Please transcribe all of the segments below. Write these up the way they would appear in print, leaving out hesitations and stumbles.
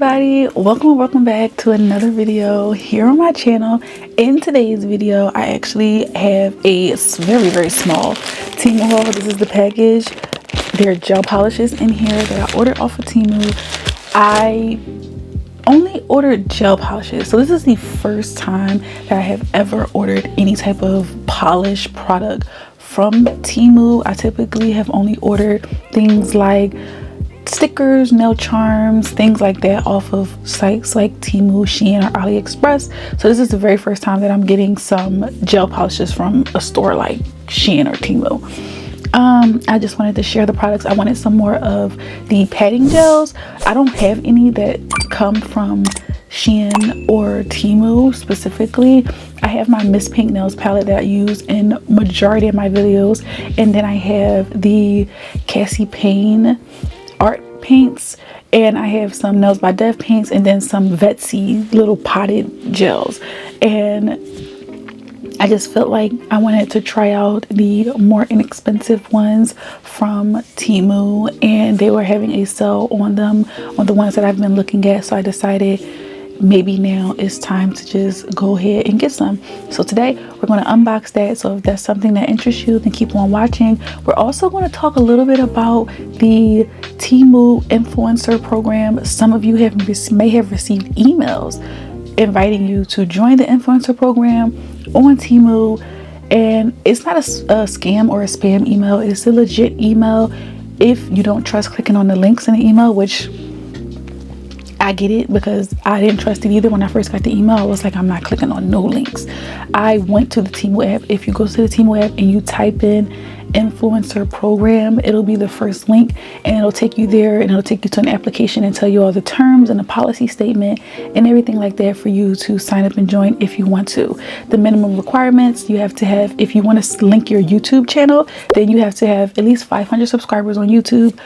everybody, welcome back to another video here on my channel. In today's video I actually have a very small Temu haul. This is the package. There are gel polishes in here that I ordered off of Temu. I only ordered gel polishes, so this is the first time that I have ever ordered any type of polish product from Temu. I typically have only ordered things like stickers, nail charms, things like that off of sites like Temu, Shein, or AliExpress. So this is the very first time that I'm getting some gel polishes from a store like Shein or Temu. I just wanted to share the products. I wanted some more of the padding gels. I don't have any that come from Shein or Temu specifically. I have my Miss Pink Nails palette that I use in majority of my videos, and then I have the Cassie Payne art paints, and I have some Nails by Dev paints, and then some Vetsy little potted gels. And I just felt like I wanted to try out the more inexpensive ones from Temu, and they were having a sale on them, on the ones that I've been looking at. So I decided maybe now it's time to just go ahead and get some. So today we're going to unbox that. So if that's something that interests you, then keep on watching. We're also going to talk a little bit about the Temu influencer program. Some of you may have received emails inviting you to join the influencer program on Temu, and it's not a scam or a spam email. It's a legit email. If you don't trust clicking on the links in the email, which I get it, because I didn't trust it either. When I first got the email, I was like, I'm not clicking on no links. I went to the Temu app. If you go to the Temu app and you type in influencer program, it'll be the first link, and it'll take you there, and it'll take you to an application and tell you all the terms and the policy statement and everything like that for you to sign up and join if you want to. The minimum requirements: you have to have, if you want to link your YouTube channel, then you have to have at least 500 subscribers on YouTube.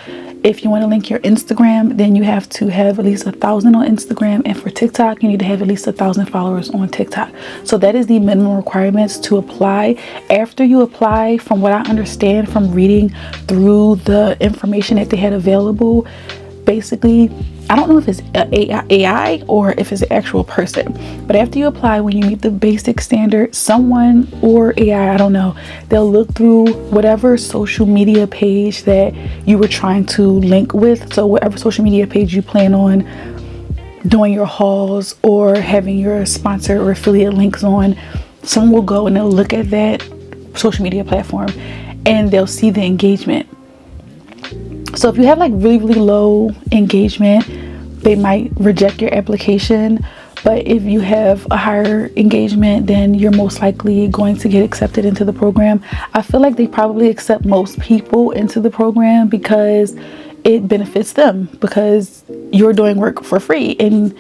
If you want to link your Instagram, then you have to have at least 1,000 on Instagram, and for TikTok you need to have at least 1,000 followers on TikTok. So that is the minimum requirements to apply. After you apply, from what I understand from reading through the information that they had available, basically, I don't know if it's AI or if it's an actual person, but after you apply, when you meet the basic standard, someone or AI, I don't know, they'll look through whatever social media page that you were trying to link with. So whatever social media page you plan on doing your hauls or having your sponsor or affiliate links on, someone will go and they'll look at that social media platform and they'll see the engagement. So if you have like really low engagement, they might reject your application. But if you have a higher engagement, then you're most likely going to get accepted into the program. I feel like they probably accept most people into the program because it benefits them, because you're doing work for free and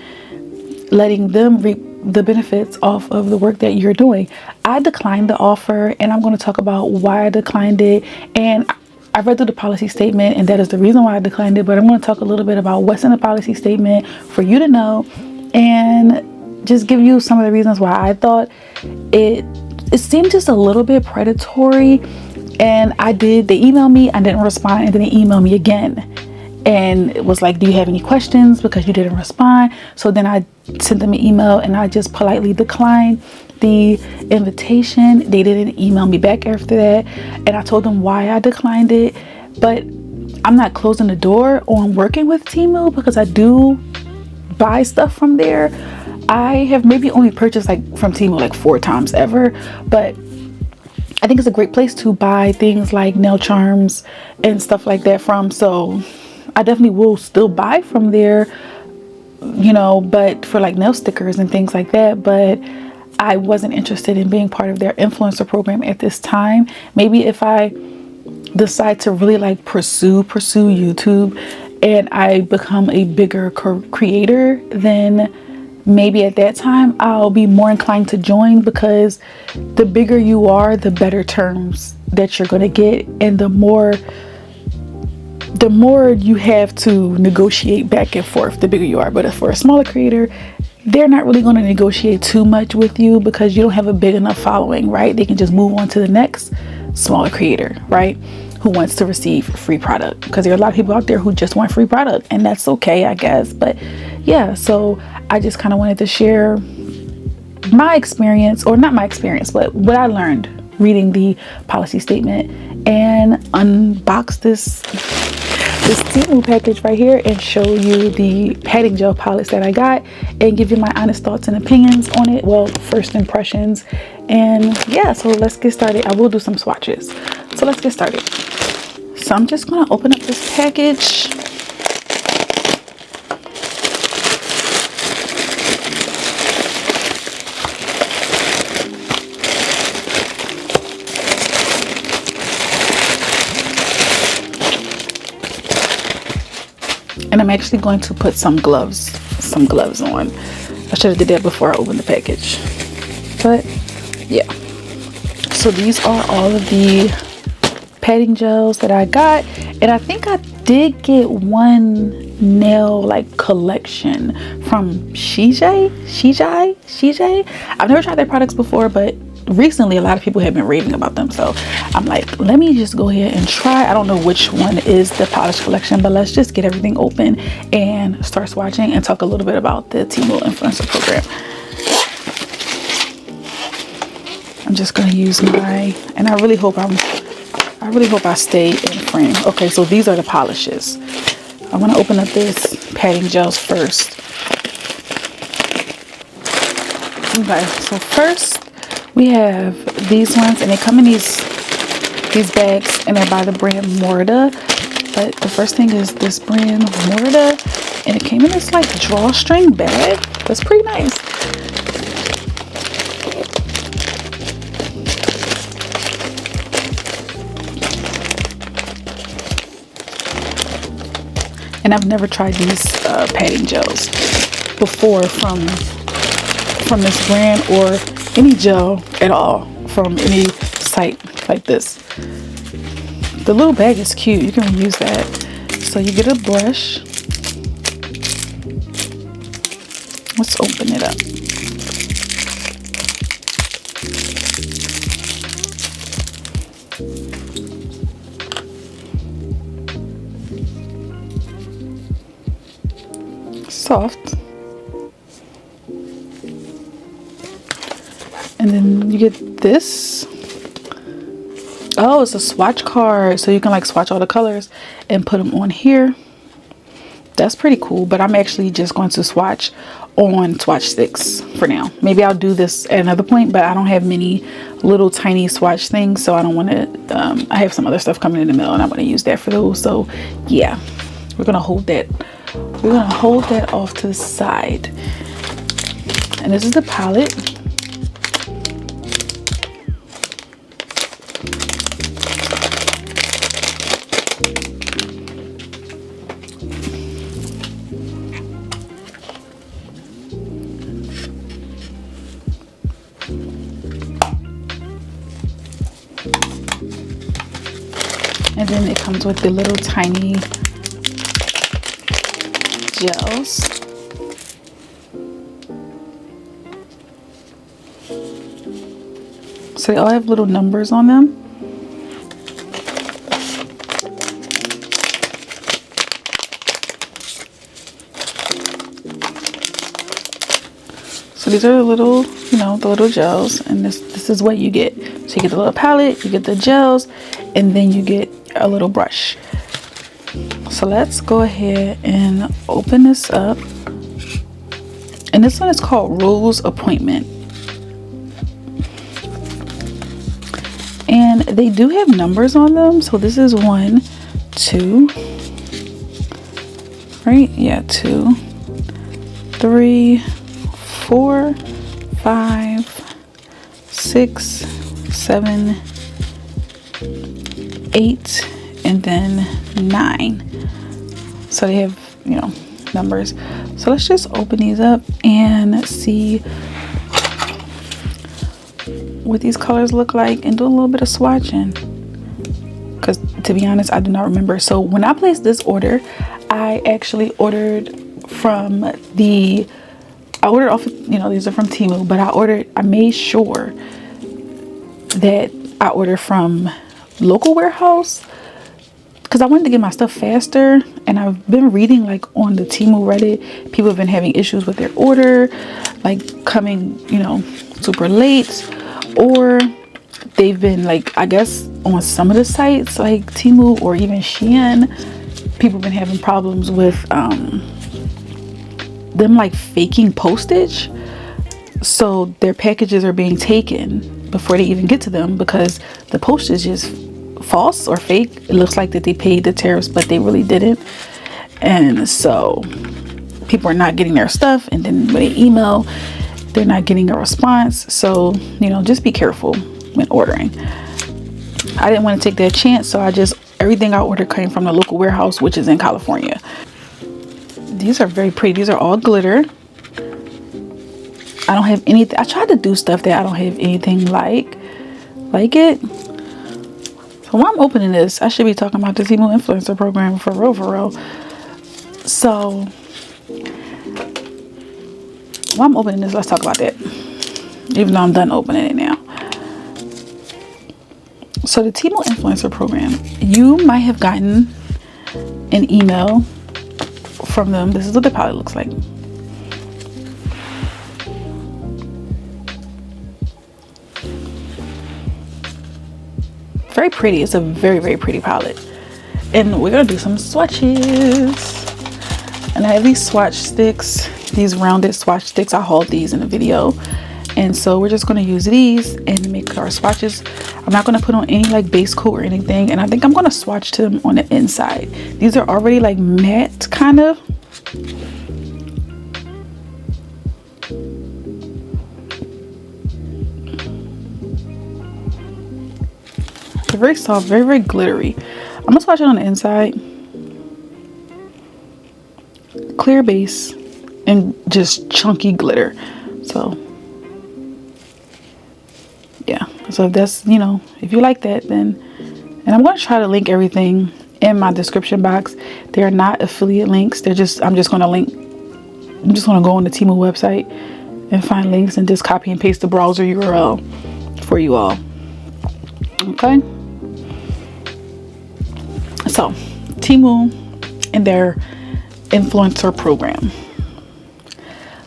letting them reap the benefits off of the work that you're doing. I declined the offer, and I'm going to talk about why I declined it. And I read through the policy statement, and that is the reason why I declined it. But I'm going to talk a little bit about what's in the policy statement for you to know, and just give you some of the reasons why I thought it seemed just a little bit predatory. And they emailed me, I didn't respond, and then they emailed me again, and it was like, do you have any questions, because you didn't respond. So then I sent them an email, and I just politely declined the invitation. They didn't email me back after that, and I told them why I declined it. But I'm not closing the door on working with Temu, because I do buy stuff from there. I have maybe only purchased from Temu like 4 times ever, but I think it's a great place to buy things like nail charms and stuff like that from. So I definitely will still buy from there, you know, but for like nail stickers and things like that. But I wasn't interested in being part of their influencer program at this time. Maybe if I decide to really like pursue YouTube and I become a bigger creator, then maybe at that time I'll be more inclined to join, because the bigger you are, the better terms that you're going to get, and the more you have to negotiate back and forth, the bigger you are. But for a smaller creator, they're not really going to negotiate too much with you, because you don't have a big enough following, right? They can just move on to the next smaller creator, right, who wants to receive free product, because there are a lot of people out there who just want free product, and that's okay, I guess. But yeah, so I just kind of wanted to share my experience, or not my experience, but what I learned reading the policy statement, and unbox this Temu package right here and show you the padding gel palettes that I got, and give you my honest thoughts and opinions on it. Well, first impressions. And yeah, so let's get started. I will do some swatches, so let's get started. So I'm just gonna open up this package. And I'm actually going to put some gloves on. I should have did that before I opened the package. But yeah. So these are all of the padding gels that I got. And I think I did get one nail like collection from Shijai. I've never tried their products before, but recently a lot of people have been raving about them, so I'm like, let me just go ahead and try. I don't know which one is the polish collection, but let's just get everything open and start swatching and talk a little bit about the Temu influencer program. I'm just going to use and I really hope I stay in frame. Okay, so these are the polishes. I want to open up this padding gels first. Okay, so first we have these ones, and they come in these bags, and they're by the brand Morda. But the first thing is this brand Morda, and it came in this like drawstring bag. That's pretty nice. And I've never tried these padding gels before from this brand, or any gel at all from any site like this. The little bag is cute. You can reuse that. So you get a brush. Let's open it up. Soft. And then you get this. Oh, it's a swatch card, so you can like swatch all the colors and put them on here. That's pretty cool, but I'm actually just going to swatch on swatch sticks for now. Maybe I'll do this at another point, but I don't have many little tiny swatch things, so I don't want to I have some other stuff coming in the mail, and I want to use that for those. So yeah, we're gonna hold that off to the side. And this is the palette. And then it comes with the little tiny gels. So they all have little numbers on them. So these are the little, the little gels, and this is what you get. So you get the little palette, you get the gels, and then you get a little brush. So let's go ahead and open this up. And this one is called Rose Appointment. And they do have numbers on them. So this is 1, 2, right? Yeah, 2, 3, 4, 5, 6, 7, 8, and then 9. So they have, numbers. So let's just open these up and see what these colors look like and do a little bit of swatching, because to be honest, I do not remember. So when I placed this order, I actually ordered from I ordered off, these are from Temu, but I made sure that I ordered from local warehouse, because I wanted to get my stuff faster, and I've been reading like on the Temu Reddit, people have been having issues with their order, like coming, you know, super late, or they've been like, I guess on some of the sites like Temu or even Shein, people have been having problems with them like faking postage. So their packages are being taken before they even get to them because the postage is false or fake. It looks like that they paid the tariffs, but they really didn't. And so people are not getting their stuff, and then when they email, they're not getting a response. So, you know, just be careful when ordering. I didn't want to take that chance, so everything I ordered came from the local warehouse, which is in California. These are very pretty. These are all glitter. I don't have anything. I tried to do stuff that I don't have anything like it. So while I'm opening this, I should be talking about the Temu influencer program for real. So while I'm opening this, let's talk about that. Even though I'm done opening it now. So the Temu influencer program, you might have gotten an email from them. This is what the palette looks like. Very pretty. It's a very pretty palette. And we're gonna do some swatches. And I have these swatch sticks, these rounded swatch sticks. I hauled these in a video. And so we're just gonna use these and make our swatches. I'm not gonna put on any like base coat or anything. And I think I'm gonna swatch them on the inside. These are already like matte kind of. They're very soft, very glittery. I'm gonna swatch it on the inside. Clear base and just chunky glitter. So yeah, so if that's, you know, if you like that, then, and I'm going to try to link everything in my description box. They're not affiliate links. I'm just going to go on the Temu website and find links and just copy and paste the browser URL for you all. Okay. So Temu and their influencer program.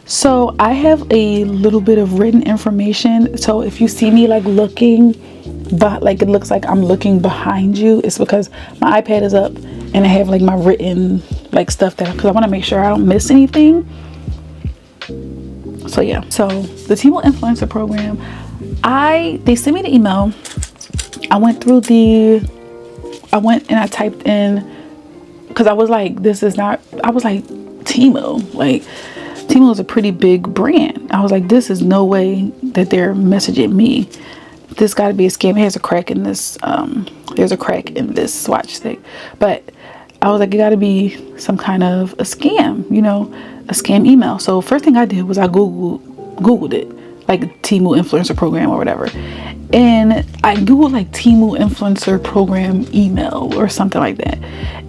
So I have a little bit of written information. So if you see me like looking, but like it looks like I'm looking behind you, it's because my iPad is up and I have like my written like stuff that, because I want to make sure I don't miss anything. So yeah, so the Temu influencer program, they sent me the email. I went and I typed in, because I was like, Temu, like Temu is a pretty big brand. I was like, this is no way that they're messaging me. This got to be a scam. It has a crack in this. There's a crack in this swatch stick. But I was like, it got to be some kind of a scam, you know, a scam email. So first thing I did was I Googled it, like Temu influencer program or whatever. And I Googled like Temu influencer program email or something like that.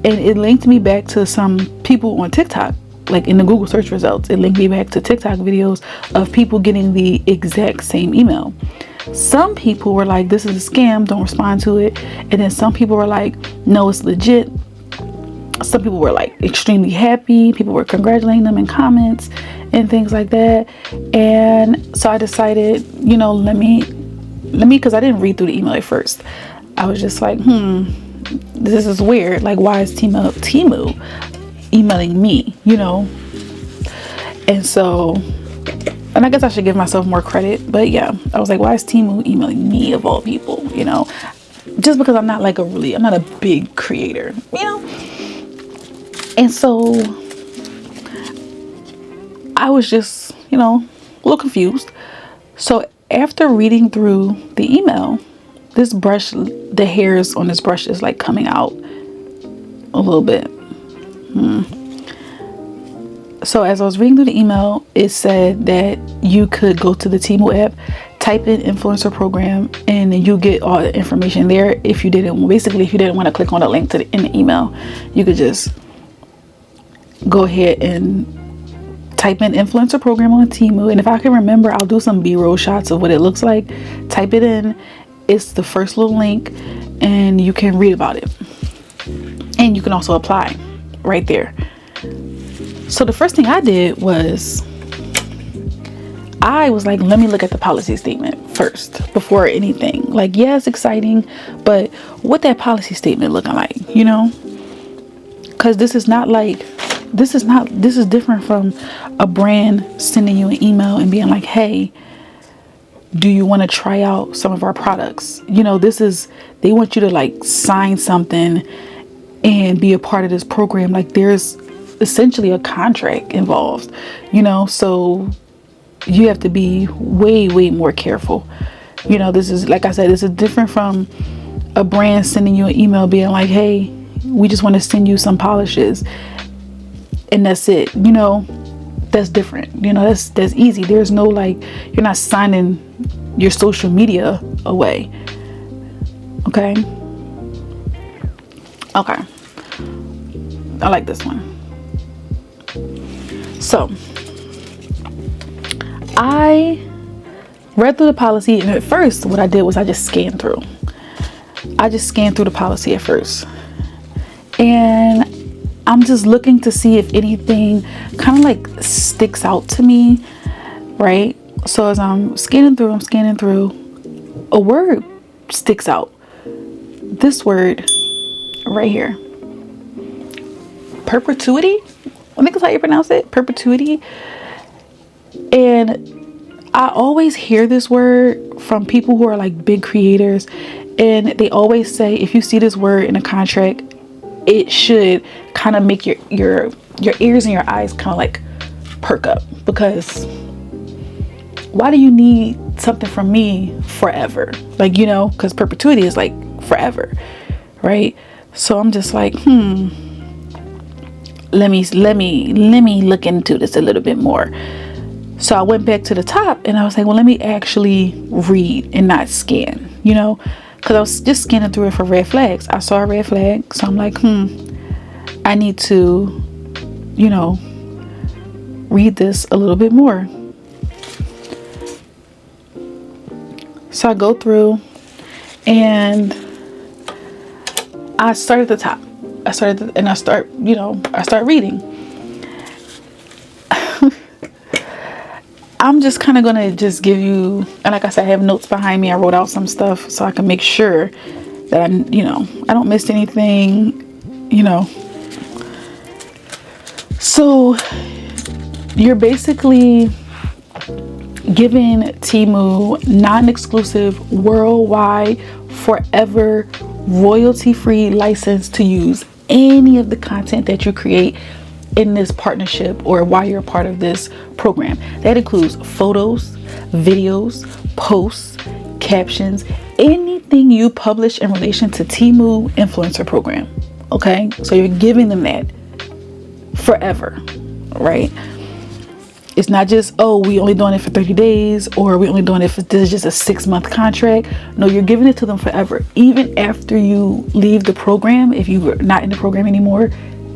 And it linked me back to some people on TikTok. Like in the Google search results, it linked me back to TikTok videos of people getting the exact same email. Some people were like, this is a scam, don't respond to it. And then some people were like, no, it's legit. Some people were like extremely happy. People were congratulating them in comments and things like that. And so I decided, you know, let me, because I didn't read through the email at first. I was just like, this is weird. Like, why is Temu emailing me, you know? And so, and I guess I should give myself more credit, but yeah, I was like, why is Temu emailing me of all people, you know? Just because I'm not a big creator, you know? And so I was just, you know, a little confused. So after reading through the email, this brush, the hairs on this brush is like coming out a little bit. So as I was reading through the email, it said that you could go to the Temu app, type in influencer program, and then you get all the information there. If you didn't want to click on the link in the email, you could just go ahead and type in influencer program on Temu. And if I can remember, I'll do some B-roll shots of what it looks like. Type it in. It's the first little link and you can read about it. can also apply right there. So the first thing I did was I was like, let me look at the policy statement first before anything. Like, yeah, it's exciting, but what that policy statement looking like, you know? Because this is different from a brand sending you an email and being like, hey, do you want to try out some of our products? You know, they want you to like sign something and be a part of this program. Like, there's essentially a contract involved, you know, so you have to be way more careful. You know, this is, like I said, this is different from a brand sending you an email being like, hey, we just want to send you some polishes and that's it. You know, that's different. You know, that's easy. There's no like, you're not signing your social media away. Okay. I like this one. So I read through the policy, and at first what I did was I just scanned through the policy at first, and I'm just looking to see if anything kind of like sticks out to me, right? So as I'm scanning through, a word sticks out. This word right here, perpetuity, I think that's how you pronounce it, perpetuity. And I always hear this word from people who are like big creators, and they always say if you see this word in a contract, it should kind of make your ears and your eyes kind of like perk up, because why do you need something from me forever? Like, you know, because perpetuity is like forever, right? So I'm just like, let me look into this a little bit more. So I went back to the top and I was like, well, let me actually read and not scan, you know, because I was just scanning through it for red flags. I saw a red flag. So I'm like, I need to, you know, read this a little bit more. So I go through and I start at the top. I start reading. I'm just kind of going to just give you, and like I said, I have notes behind me. I wrote out some stuff so I can make sure that I don't miss anything, you know. So you're basically giving Temu non-exclusive, worldwide, forever, royalty-free license to use any of the content that you create in this partnership or while you're a part of this program. That includes photos, videos, posts, captions, anything you publish in relation to Temu influencer program. Okay, so you're giving them that forever, right? It's not just, oh, we only doing it for 30 days or we only doing it for, this is just a 6-month contract. No, you're giving it to them forever. Even after you leave the program, if you're not in the program anymore,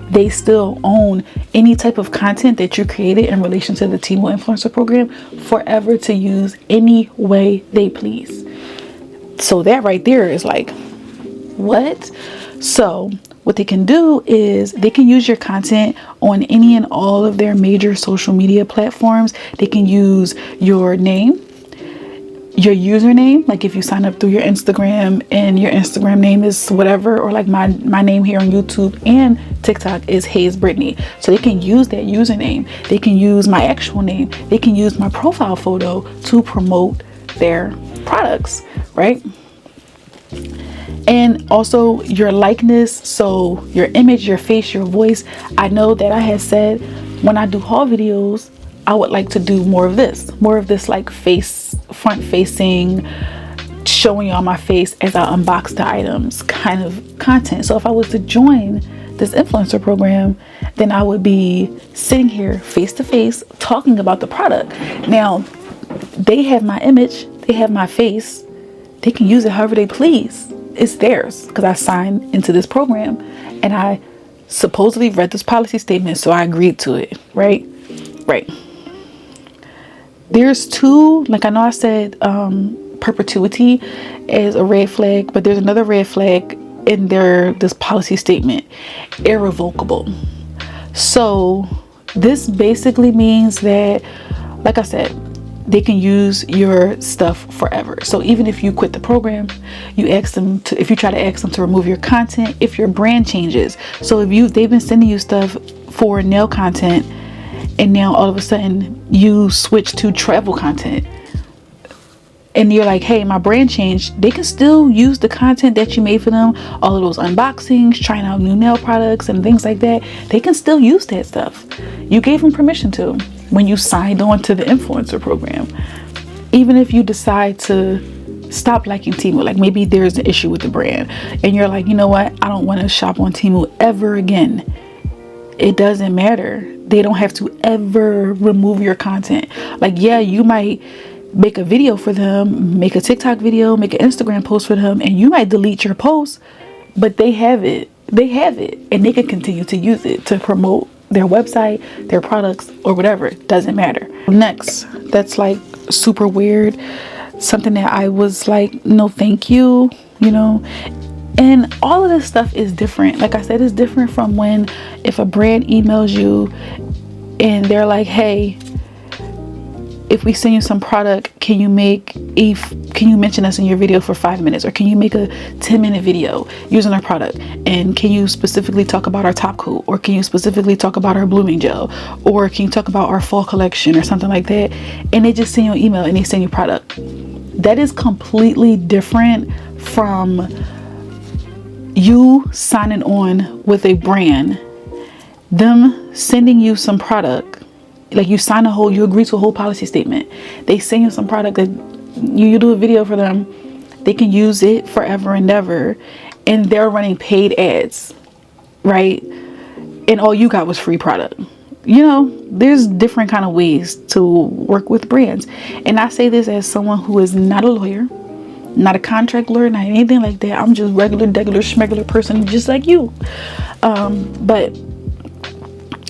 they still own any type of content that you created in relation to the Temu influencer program forever to use any way they please. So that right there is like, what? So what they can do is they can use your content on any and all of their major social media platforms. They can use your name, your username, like if you sign up through your Instagram and your Instagram name is whatever, or like my name here on YouTube and TikTok is Hayes Brittany. So they can use that username. They can use my actual name. They can use my profile photo to promote their products, right? And also your likeness, so your image, your face, your voice. I know that I had said when I do haul videos, I would like to do more of this like front facing, showing y'all my face as I unbox the items kind of content. So if I was to join this influencer program, then I would be sitting here face to face talking about the product. Now they have my image, they have my face, they can use it however they please. It's theirs because I signed into this program and I supposedly read this policy statement, so I agreed to it, right? There's two, like I know I said perpetuity is a red flag, but there's another red flag in this policy statement, irrevocable. So this basically means that, like I said, they can use your stuff forever. So even if you quit the program, if you try to ask them to remove your content, if your brand changes. So if they've been sending you stuff for nail content, and now all of a sudden you switch to travel content, and you're like, hey, my brand changed, they can still use the content that you made for them, all of those unboxings, trying out new nail products and things like that. They can still use that stuff. You gave them permission to when you signed on to the influencer program. Even if you decide to stop liking Temu, like maybe there's an issue with the brand and you're like, you know what, I don't want to shop on Temu ever again. It doesn't matter. They don't have to ever remove your content. Like, yeah, you might make a video for them, make a TikTok video, make an Instagram post for them, and you might delete your post, but they have it, and they can continue to use it to promote their website, their products, or whatever. It doesn't matter. Next, that's like super weird, something that I was like, no thank you, and all of this stuff is different. Like I said, it's different from if a brand emails you and they're like, hey, if we send you some product, can you mention us in your video for 5 minutes, or can you make a 10-minute video using our product, and can you specifically talk about our top coat, or can you specifically talk about our blooming gel, or can you talk about our fall collection or something like that, and they just send you an email and they send you product. That is completely different from you signing on with a brand, them sending you some product. Like you agree to a whole policy statement. They send you some product that you do a video for them. They can use it forever and ever, and they're running paid ads, right? And all you got was free product. There's different kind of ways to work with brands. And I say this as someone who is not a lawyer, not a contract lawyer, not anything like that. I'm just regular schmegular person just like you. But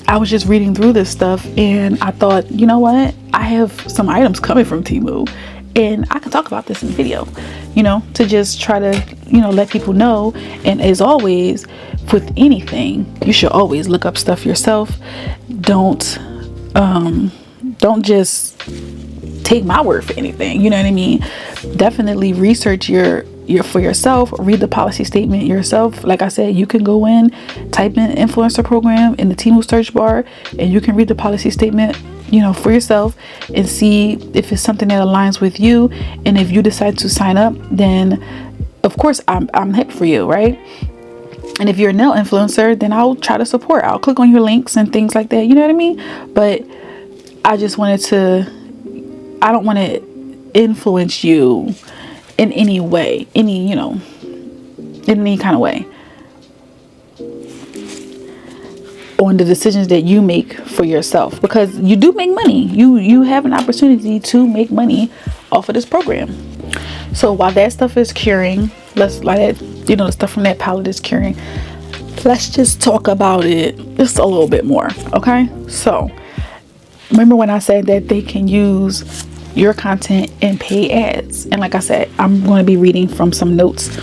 I was just reading through this stuff and I thought, you know what? I have some items coming from Temu and I can talk about this in the video, to just try to, let people know. And as always, with anything, you should always look up stuff yourself. Don't just take my word for anything. You know what I mean? Definitely research your for yourself, read the policy statement yourself. Like I said, you can go in, type in influencer program in the Temu search bar, and you can read the policy statement, for yourself and see if it's something that aligns with you. And if you decide to sign up, then of course I'm hip for you, right? And if you're a nail influencer, then I'll try to support. I'll click on your links and things like that. You know what I mean? But I just I don't want to influence you in any way, in any kind of way on the decisions that you make for yourself, because you do make money. You have an opportunity to make money off of this program. So while that stuff is curing, the stuff from that palette is curing, let's just talk about it just a little bit more. Okay. So remember when I said that they can use your content and pay ads? And like I said, I'm going to be reading from some notes.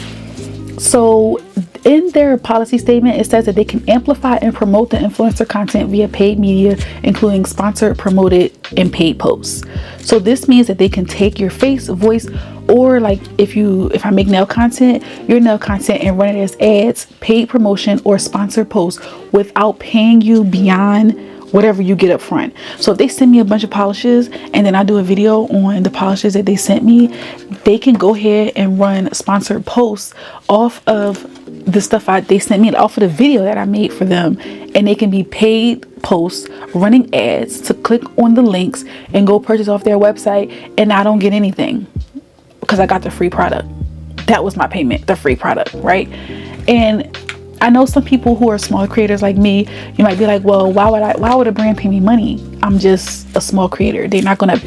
So in their policy statement, it says that they can amplify and promote the influencer content via paid media, including sponsored, promoted, and paid posts. So this means that they can take your face, voice, or like if I make nail content, your nail content, and run it as ads, paid promotion, or sponsored posts without paying you beyond whatever you get up front. So if they send me a bunch of polishes and then I do a video on the polishes that they sent me, they can go ahead and run sponsored posts off of the stuff they sent me, off of the video that I made for them, and they can be paid posts running ads to click on the links and go purchase off their website, and I don't get anything because I got the free product. That was my payment, the free product, right? And I know some people who are small creators like me, you might be like, well, why would a brand pay me money? I'm just a small creator. They're not going to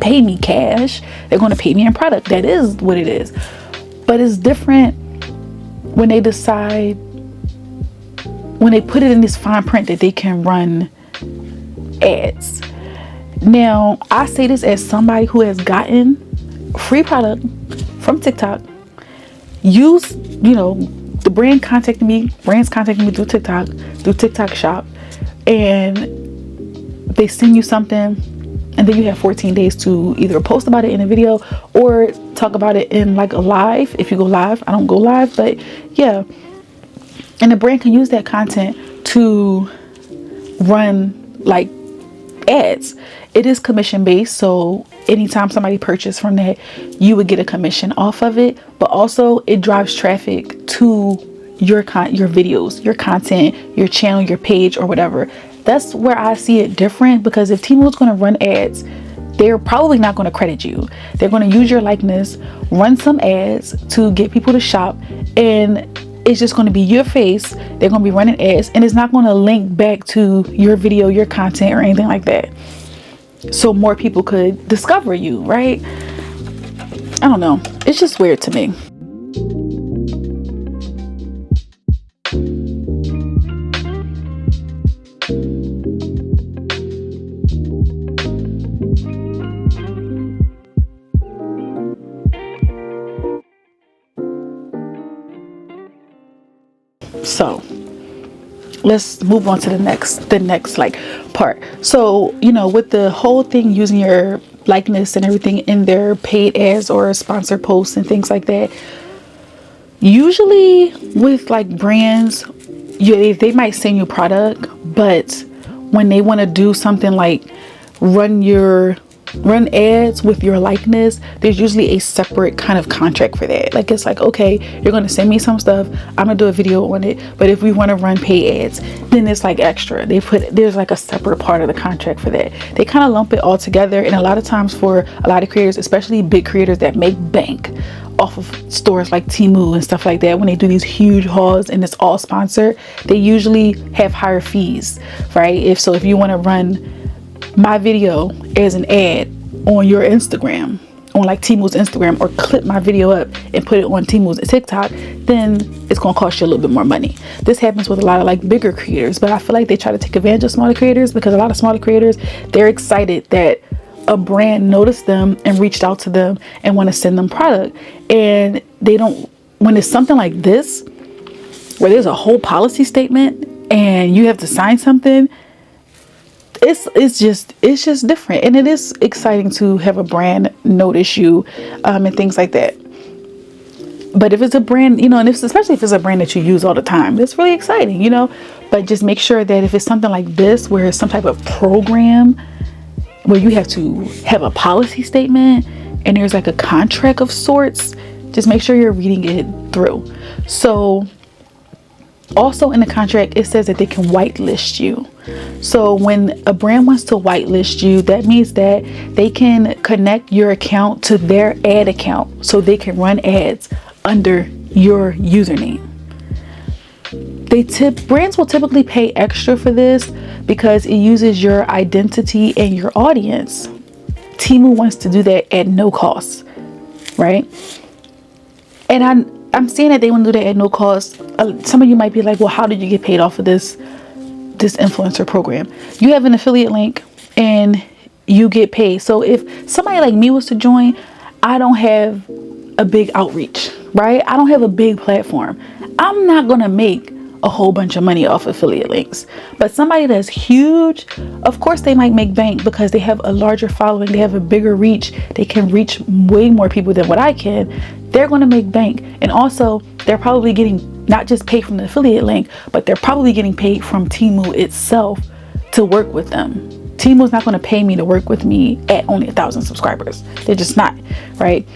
pay me cash. They're going to pay me in product. That is what it is. But it's different when they decide, when they put it in this fine print that they can run ads. Now, I say this as somebody who has gotten free product from TikTok, use, the brands contacting me through TikTok Shop, and they send you something, and then you have 14 days to either post about it in a video or talk about it in like a live. If you go live, I don't go live, but yeah. And the brand can use that content to run like ads. It is commission based, so anytime somebody purchased from that, you would get a commission off of it. But also it drives traffic to your videos, your content, your channel, your page, or whatever. That's where I see it different, because if Temu is going to run ads, they're probably not going to credit you. They're going to use your likeness, run some ads to get people to shop, and it's just going to be your face. They're going to be running ads, and it's not going to link back to your video, your content, or anything like that, so more people could discover you, right? I don't know, it's just weird to me. So let's move on to the next like part. So, you know, with the whole thing using your likeness and everything in their paid ads or sponsored posts and things like that, usually with like brands, they might send you product, but when they want to do something like run ads with your likeness, there's usually a separate kind of contract for that. Like, it's like, okay, you're going to send me some stuff, I'm gonna do a video on it, but if we want to run paid ads, then it's like extra. There's like a separate part of the contract for that. They kind of lump it all together, and a lot of times for a lot of creators, especially big creators that make bank off of stores like Temu and stuff like that, when they do these huge hauls and it's all sponsored, they usually have higher fees, right? If you want to run my video as an ad on your Instagram, on like Temu's Instagram, or clip my video up and put it on Temu's TikTok, then it's gonna cost you a little bit more money. This happens with a lot of like bigger creators, but I feel like they try to take advantage of smaller creators, because a lot of smaller creators, they're excited that a brand noticed them and reached out to them and want to send them product. And they don't, when it's something like this where there's a whole policy statement and you have to sign something, it's just different, and it is exciting to have a brand notice you and things like that. But if it's a brand, you know, and especially if it's a brand that you use all the time, it's really exciting, you know. But just make sure that if it's something like this, where it's some type of program where you have to have a policy statement and there's like a contract of sorts, just make sure you're reading it through. So also in the contract, it says that they can whitelist you. So when a brand wants to whitelist you, that means that they can connect your account to their ad account, so they can run ads under your username. Brands will typically pay extra for this because it uses your identity and your audience. Temu wants to do that at no cost, right? And I'm saying that they want to do that at no cost. Some of you might be like, well, how did you get paid off of this influencer program? You have an affiliate link and you get paid. So if somebody like me was to join, I don't have a big outreach, right? I don't have a big platform. I'm not going to make a whole bunch of money off affiliate links. But somebody that's huge, of course they might make bank because they have a larger following, they have a bigger reach, they can reach way more people than what I can. They're going to make bank. And also they're probably getting not just paid from the affiliate link, but they're probably getting paid from Temu itself to work with them. Temu's not going to pay me to work with me at only 1,000 subscribers. They're just not, right?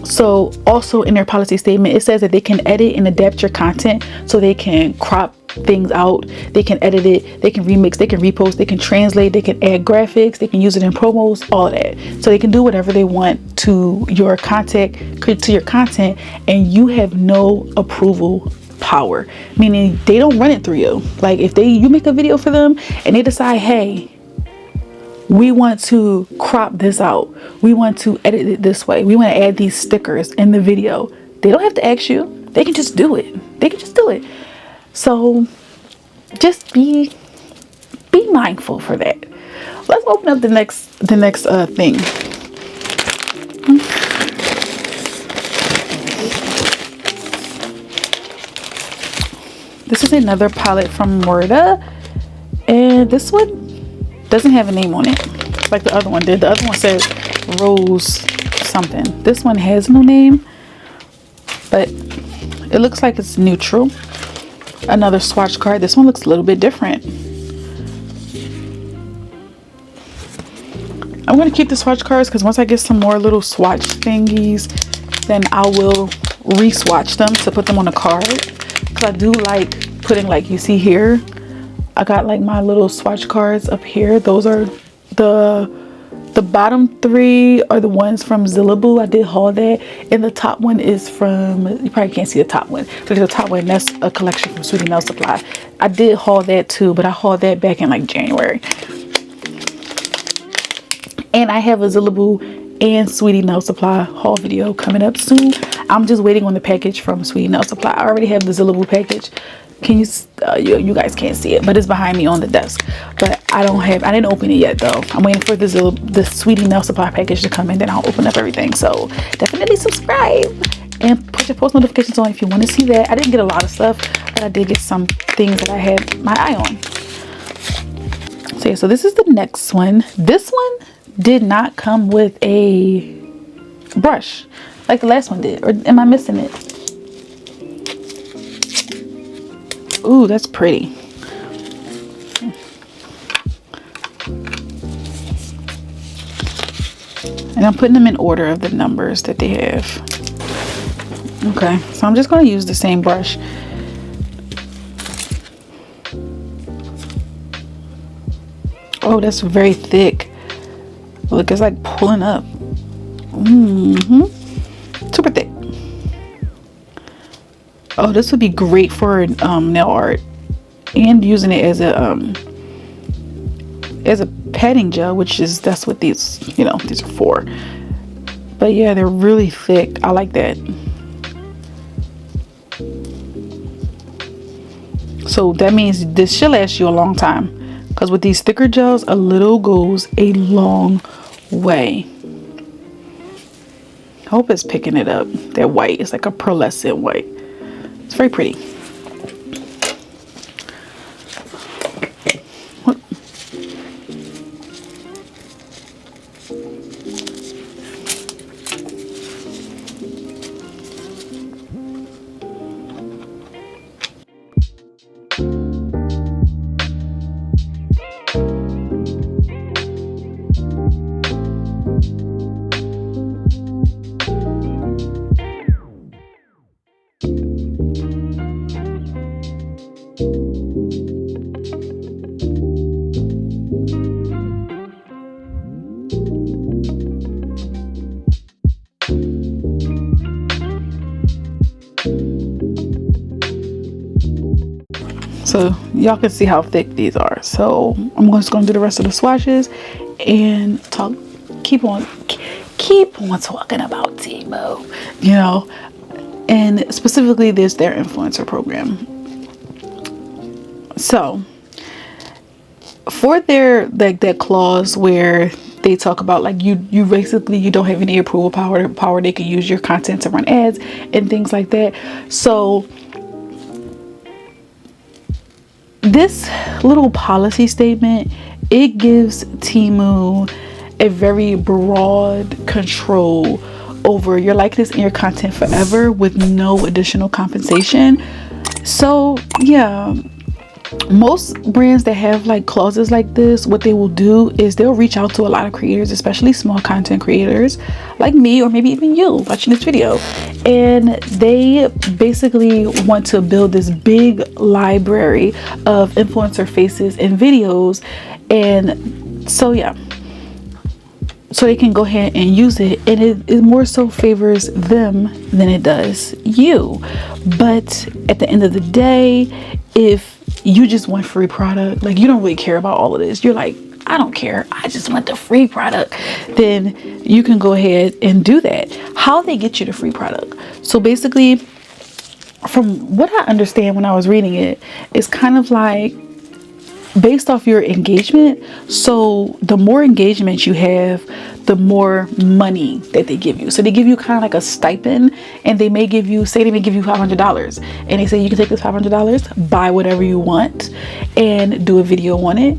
So also in their policy statement, it says that they can edit and adapt your content, so they can crop things out, they can edit it, they can remix, they can repost, they can translate, they can add graphics, they can use it in promos, all of that. So they can do whatever they want to your content, and you have no approval power, meaning they don't run it through you. Like if you make a video for them and they decide, hey, we want to crop this out, we want to edit it this way, we want to add these stickers in the video, they don't have to ask you. They can just do it. So just be mindful for that. Let's open up the next thing. This is another palette from Murda, and this one doesn't have a name on it like the other one did. The other one said Rose something. This one has no name, but it looks like it's neutral. Another swatch card. This one looks a little bit different. I'm going to keep the swatch cards because once I get some more little swatch thingies, then I will re-swatch them to put them on a card. Because I do like putting, like you see here, I got like my little swatch cards up here. Those are the bottom three are the ones from Zillaboo. I did haul that, and the top one is from, you probably can't see the top one, but the top one, that's a collection from Sweetie Nail Supply. I did haul that too, but I hauled that back in like January. And I have a Zillaboo and Sweetie Nail Supply haul video coming up soon. I'm just waiting on the package from Sweetie Nail Supply. I already have the Zillaboo package. Can you you guys can't see it, but it's behind me on the desk. But I didn't open it yet though. I'm waiting for the Sweetie Nail Supply package to come in, then I'll open up everything. So definitely subscribe and put your post notifications on if you want to see that. I didn't get a lot of stuff, but I did get some things that I had my eye on. So yeah, so this is the next one. This one did not come with a brush like the last one did, or am I missing it? Ooh, that's pretty. And I'm putting them in order of the numbers that they have. Okay, so I'm just going to use the same brush. Oh, that's very thick. Look, it's like pulling up. Super thick. Oh, this would be great for nail art, and using it as a padding gel, that's what these, these are for. But yeah, they're really thick. I like that. So that means this should last you a long time, because with these thicker gels, a little goes a long way. I hope it's picking it up. That white is like a pearlescent white. It's very pretty. What? So y'all can see how thick these are. So I'm just going to do the rest of the swatches and keep on talking about Temu, and specifically their influencer program. So for their that clause where they talk about like you basically you don't have any approval power, they can use your content to run ads and things like that. So this little policy statement, it gives Temu a very broad control over your likeness and your content forever with no additional compensation. So yeah, most brands that have like clauses like this, what they will do is they'll reach out to a lot of creators, especially small content creators like me, or maybe even you watching this video, and they basically want to build this big library of influencer faces and videos. And so yeah, so they can go ahead and use it, and it more so favors them than it does you. But at the end of the day, if you just want free product, like you don't really care about all of this, you're like, I don't care, I just want the free product, then you can go ahead and do that. How they get you the free product? So basically, from what I understand when I was reading it, it's kind of like based off your engagement. So the more engagement you have, the more money that they give you. So they give you kind of like a stipend, and they may give you, say they may give you $500, and they say you can take this $500, buy whatever you want and do a video on it.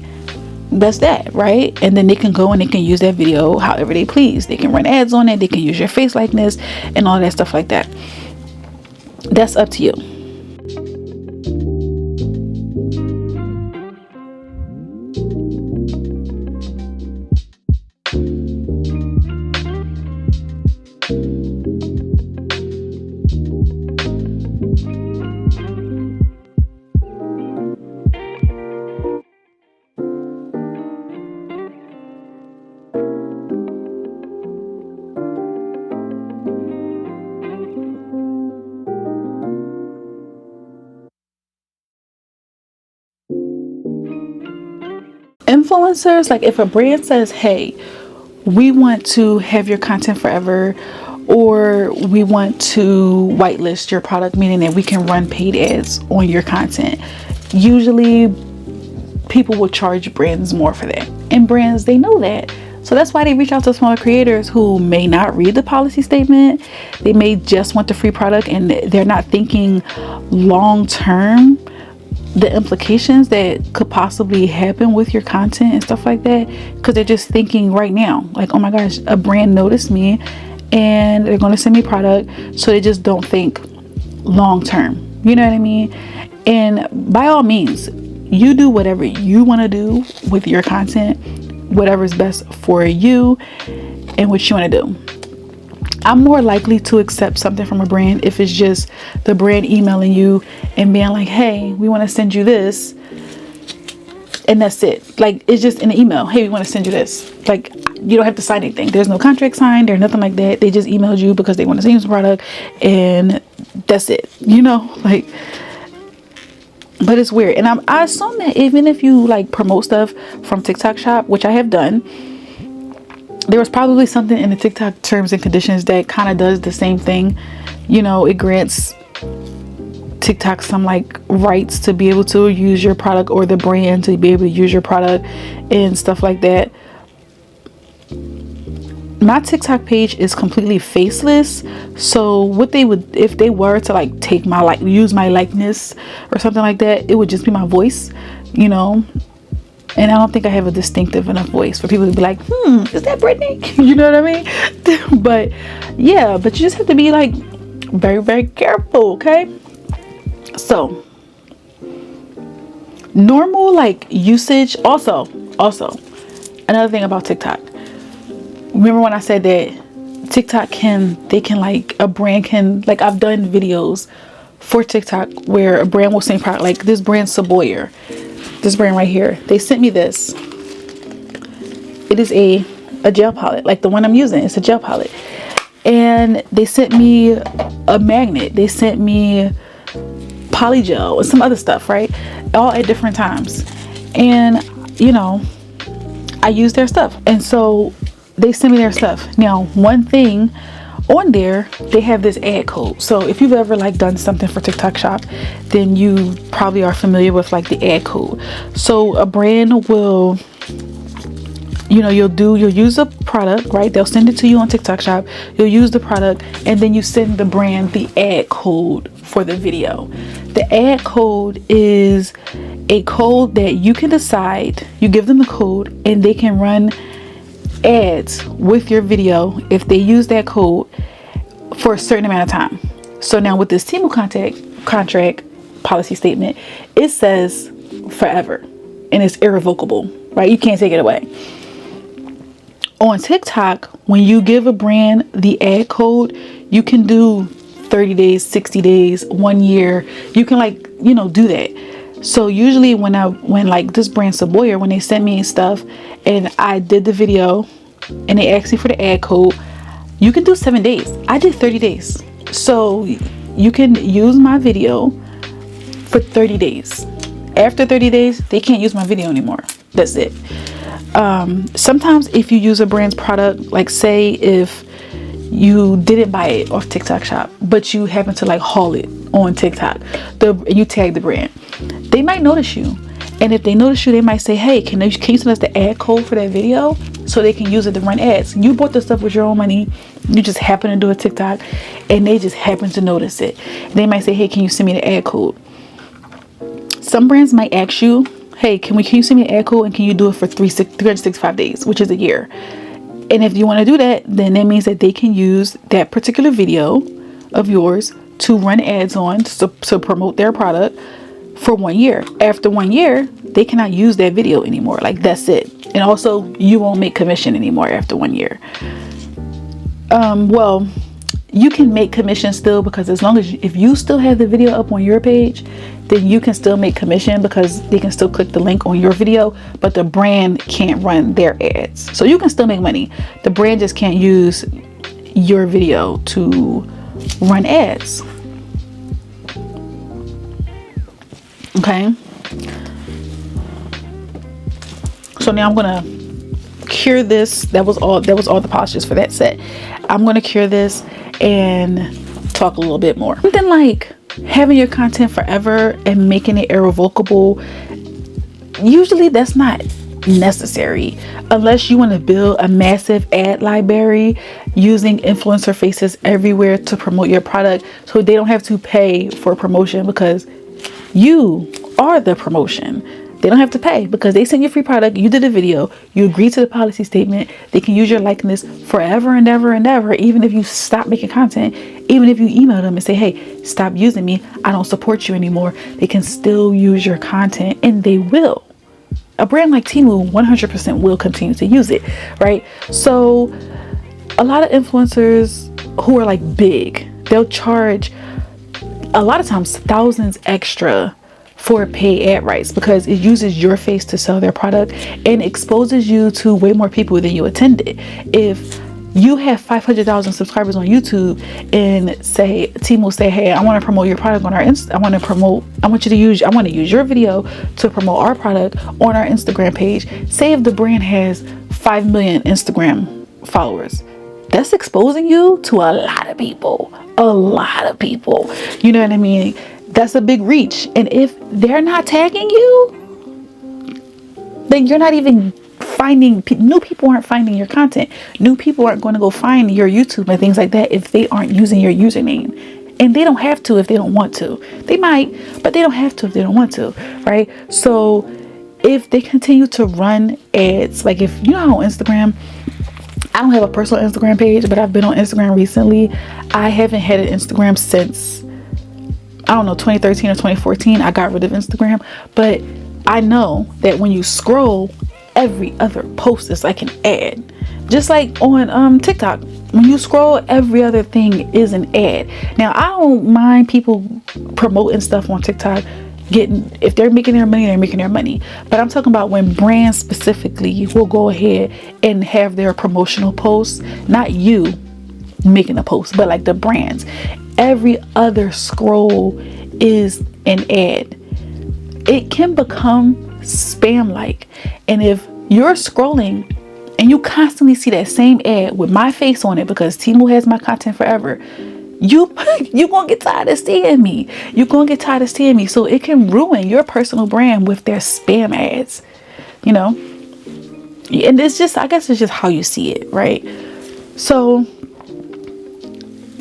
That's that, right? And then they can go and they can use that video however they please. They can run ads on it, they can use your face likeness and all that stuff like that. That's up to you. Influencers, like if a brand says, hey, we want to have your content forever, or we want to whitelist your product, meaning that we can run paid ads on your content, usually people will charge brands more for that, and brands, they know that. So that's why they reach out to smaller creators who may not read the policy statement. They may just want the free product, and they're not thinking long term the implications that could possibly happen with your content and stuff like that, because they're just thinking right now, like, oh my gosh, a brand noticed me and they're going to send me product. So they just don't think long term, you know what I mean? And by all means, you do whatever you want to do with your content, whatever's best for you and what you want to do. I'm more likely to accept something from a brand if it's just the brand emailing you and being like, hey, we want to send you this, and that's it. Like, it's just in an email, hey, we want to send you this. Like, you don't have to sign anything. There's no contract signed or nothing like that. They just emailed you because they want to send you some product, and that's it, you know, like. But it's weird. And I assume that even if you like promote stuff from TikTok Shop, which I have done, there was probably something in the TikTok terms and conditions that kind of does the same thing. You know, it grants TikTok some like rights to be able to use your product, or the brand to be able to use your product and stuff like that. My TikTok page is completely faceless. So what they would, if they were to like take my, like, use my likeness or something like that, it would just be my voice, you know. And I don't think I have a distinctive enough voice for people to be like, is that Brittany? You know what I mean? But yeah, but you just have to be like very, very careful, okay? So normal like usage. Also another thing about TikTok. Remember when I said that TikTok they can like, a brand can, like, I've done videos for TikTok where a brand will send product, like this brand Saboyer. This brand right here, they sent me this. It is a gel palette, like the one I'm using. It's a gel palette, and they sent me a magnet. They sent me polygel and some other stuff, right? All at different times. And you know, I use their stuff, and so they send me their stuff. Now, one thing on there, they have this ad code. So if you've ever like done something for TikTok Shop, then you probably are familiar with like the ad code. So a brand will, you know, you'll use a product, right? They'll send it to you on TikTok Shop. You'll use the product, and then you send the brand the ad code for the video. The ad code is a code that you can decide. You give them the code, and they can run ads with your video if they use that code for a certain amount of time. So now with this Temu contract policy statement, it says forever, and it's irrevocable, right? You can't take it away. On TikTok, when you give a brand the ad code, you can do 30 days, 60 days, 1 year. You can, like, you know, do that. So usually when like this brand Saboyer, when they sent me stuff and I did the video and they asked me for the ad code, you can do 7 days. I did 30 days. So you can use my video for 30 days. After 30 days, they can't use my video anymore. That's it. Sometimes if you use a brand's product, like say if you didn't buy it off TikTok Shop, but you happen to like haul it on TikTok, you tag the brand, they might notice you And if they notice you, they might say, hey, can you send us the ad code for that video so they can use it to run ads? You bought the stuff with your own money. You just happen to do a TikTok and they just happen to notice it. They might say, hey, can you send me the ad code? Some brands might ask you, hey, can you send me the ad code and can you do it for 365 days, which is a year? And if you want to do that, then that means that they can use that particular video of yours to run ads on to promote their product for 1 year. After 1 year, they cannot use that video anymore. Like, that's it. And also, you won't make commission anymore after 1 year. Well, you can make commission still, because as long as if you still have the video up on your page, then you can still make commission because they can still click the link on your video, but the brand can't run their ads. So you can still make money. The brand just can't use your video to run ads. Okay. So now I'm gonna cure this. That was all the postures for that set. I'm gonna cure this and talk a little bit more. Something like having your content forever and making it irrevocable, usually that's not necessary unless you want to build a massive ad library using influencer faces everywhere to promote your product, so they don't have to pay for promotion because you are the promotion. They don't have to pay because they send you free product. You did a video. You agree to the policy statement. They can use your likeness forever and ever and ever. Even if you stop making content, even if you email them and say, hey, stop using me, I don't support you anymore, they can still use your content, and they will. A brand like Temu 100% will continue to use it, right? So a lot of influencers who are like big, they'll charge a lot of times thousands extra for paid ad rights because it uses your face to sell their product and exposes you to way more people than you intended. If you have 500,000 subscribers on YouTube and say Temu say, hey, I want to promote your product on our I want to use your video to promote our product on our Instagram page. Say if the brand has 5 million Instagram followers, that's exposing you to a lot of people. You know what I mean? That's a big reach. And if they're not tagging you, then you're not even finding, new people aren't finding your content. New people aren't going to go find your YouTube and things like that if they aren't using your username. And they don't have to if they don't want to. They might, but they don't have to if they don't want to, right? So if they continue to run ads, like if you know how on Instagram, I don't have a personal Instagram page, but I've been on Instagram recently. I haven't had an Instagram since, I don't know, 2013 or 2014. I got rid of Instagram, but I know that when you scroll, every other post is like an ad. Just like on TikTok, when you scroll, every other thing is an ad. Now, I don't mind people promoting stuff on TikTok, if they're making their money, they're making their money. But I'm talking about when brands specifically will go ahead and have their promotional posts, not you making a post, but like the brands. Every other scroll is an ad. It can become spam-like. And if you're scrolling and you constantly see that same ad with my face on it because Temu has my content forever, you gonna get tired of seeing me. So it can ruin your personal brand with their spam ads, you know? And it's just, I guess it's just how you see it, right? So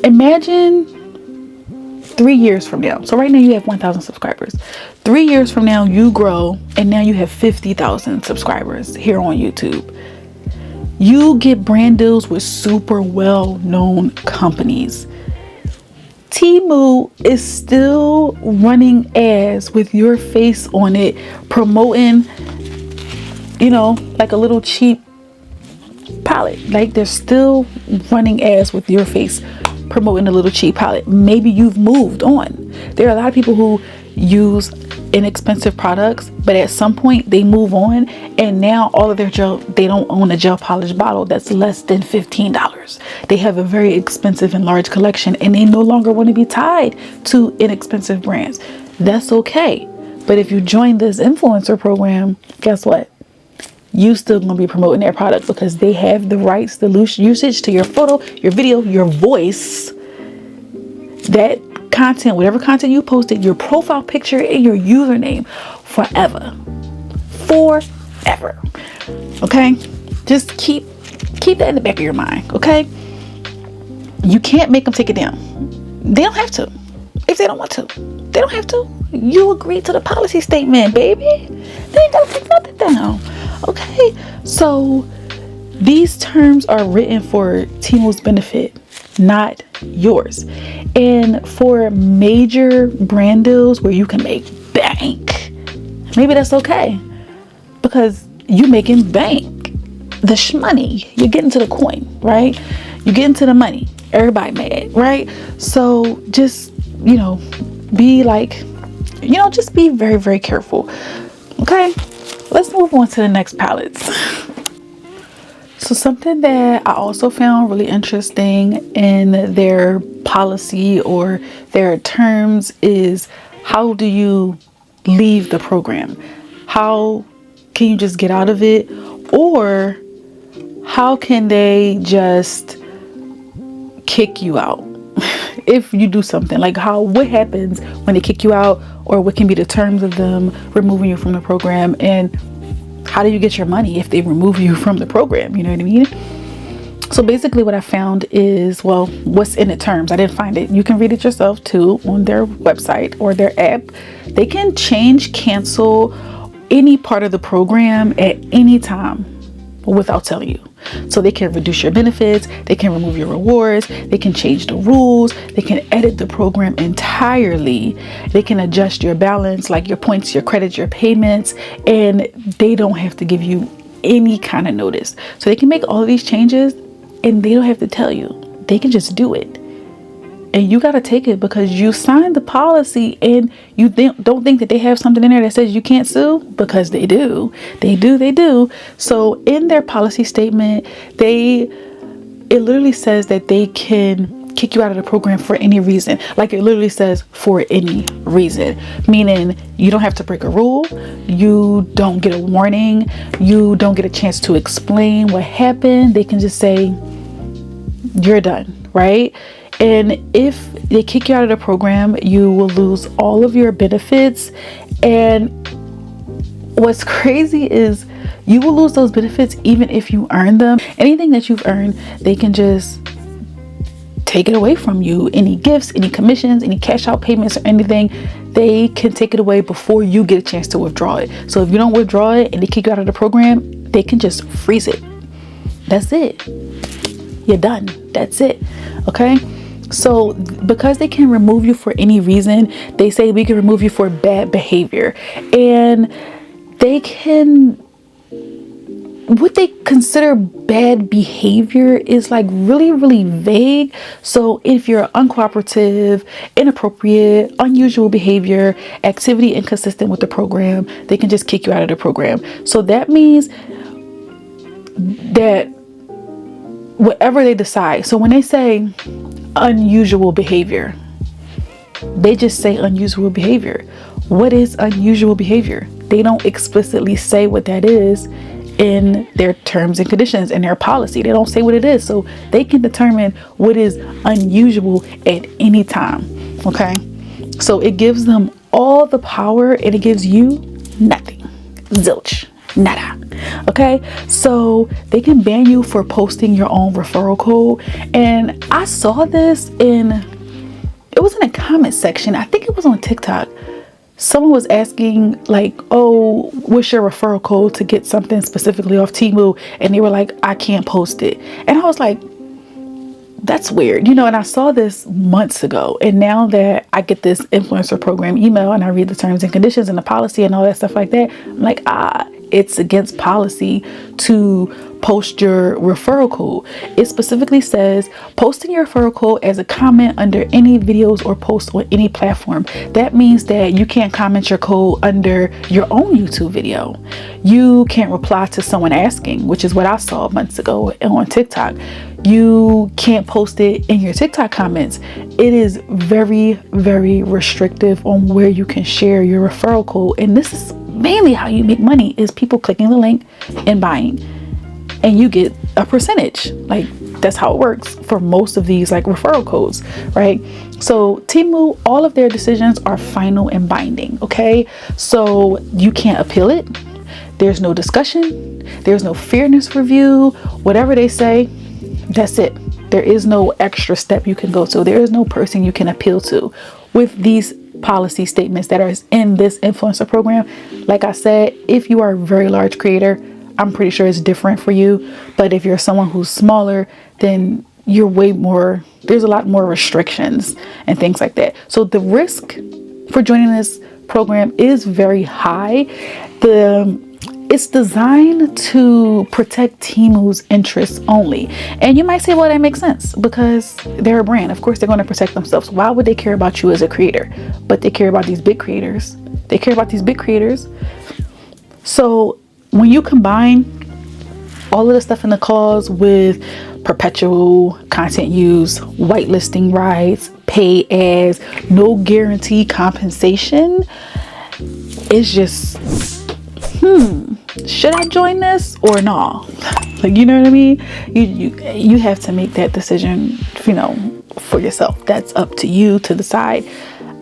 imagine 3 years from now. So right now you have 1,000 subscribers. 3 years from now you grow and now you have 50,000 subscribers here on YouTube. You get brand deals with super well-known companies. Temu is still running ads with your face on it, promoting, you know, like a little cheap palette. Like they're still running ads with your face, promoting a little cheap palette. Maybe you've moved on. There are a lot of people who use inexpensive products, but at some point they move on and now all of their gel, they don't own a gel polish bottle that's less than $15. They have a very expensive and large collection and they no longer want to be tied to inexpensive brands. That's okay. But if you join this influencer program, guess what? You still gonna be promoting their product because they have the rights, the loose usage to your photo, your video, your voice, that content, whatever content you posted, your profile picture and your username forever. forever. Okay, just keep that in the back of your mind. Okay, you can't make them take it down. They don't have to. If they don't want to, they don't have to. You agree to the policy statement, baby. They ain't gotta take nothing down. Okay, so these terms are written for Temu's benefit, not yours. And for major brand deals where you can make bank, maybe that's okay, because you making bank, the shmoney. You're getting to the coin, right? You're getting to the money. Everybody mad, right? So just, be like, just be very, very careful. Okay, let's move on to the next palettes. So something that I also found really interesting in their policy or their terms is, how do you leave the program? How can you just get out of it? Or how can they just kick you out if you do something? Like, what happens when they kick you out, or what can be the terms of them removing you from the program, and how do you get your money if they remove you from the program? You know what I mean? So basically what I found is, well, what's in the terms. I didn't find it. You can read it yourself too on their website or their app. They can change, cancel any part of the program at any time without telling you. So they can reduce your benefits, they can remove your rewards, they can change the rules, they can edit the program entirely, they can adjust your balance, like your points, your credits, your payments, and they don't have to give you any kind of notice. So they can make all of these changes and they don't have to tell you. They can just do it. And you got to take it because you signed the policy, and you don't think that they have something in there that says you can't sue, because they do. They do. So in their policy statement, it literally says that they can kick you out of the program for any reason. Like, it literally says for any reason, meaning you don't have to break a rule. You don't get a warning. You don't get a chance to explain what happened. They can just say, you're done, right? And if they kick you out of the program, you will lose all of your benefits. And what's crazy is you will lose those benefits even if you earn them. Anything that you've earned, they can just take it away from you. Any gifts, any commissions, any cash out payments, or anything, they can take it away before you get a chance to withdraw it. So if you don't withdraw it and they kick you out of the program, they can just freeze it. That's it. You're done. That's it. Okay. So because they can remove you for any reason, they say we can remove you for bad behavior. And they can, what they consider bad behavior is like really, really vague. So if you're uncooperative, inappropriate, unusual behavior, activity inconsistent with the program, they can just kick you out of the program. So that means that whatever they decide. So when they say unusual behavior, they just say unusual behavior. What is unusual behavior? They don't explicitly say what that is in their terms and conditions and their policy. They don't say what it is. So they can determine what is unusual at any time. Okay. So it gives them all the power, and it gives you nothing. Zilch. Nada. Okay, so they can ban you for posting your own referral code. And I saw this it was in a comment section. I think it was on TikTok. Someone was asking like, oh, what's your referral code to get something specifically off Temu? And they were like, I can't post it. And I was like, that's weird, and I saw this months ago. And now that I get this influencer program email and I read the terms and conditions and the policy and all that stuff like that, I'm like, it's against policy to post your referral code. It specifically says posting your referral code as a comment under any videos or posts on any platform. That means that you can't comment your code under your own YouTube video. You can't reply to someone asking, which is what I saw months ago on TikTok. You can't post it in your TikTok comments. It is very, very restrictive on where you can share your referral code. And this is mainly how you make money, is people clicking the link and buying, and you get a percentage. Like, that's how it works for most of these like referral codes, right? So Temu, all of their decisions are final and binding. Okay, so you can't appeal it. There's no discussion. There's no fairness review. Whatever they say, that's it. There is no extra step you can go to. There is no person you can appeal to with these policy statements that are in this influencer program. Like I said, if you are a very large creator, I'm pretty sure it's different for you. But if you're someone who's smaller, then you're way more, there's a lot more restrictions and things like that. So the risk for joining this program is very high. It's designed to protect Temu's interests only. And you might say, well, that makes sense because they're a brand. Of course, they're going to protect themselves. Why would they care about you as a creator? But they care about these big creators. They care about these big creators. So when you combine all of the stuff in the clause with perpetual content use, whitelisting rights, pay ads, no guaranteed compensation, it's just, should I join this or not? Like, you know what I mean? You have to make that decision, for yourself. That's up to you to decide.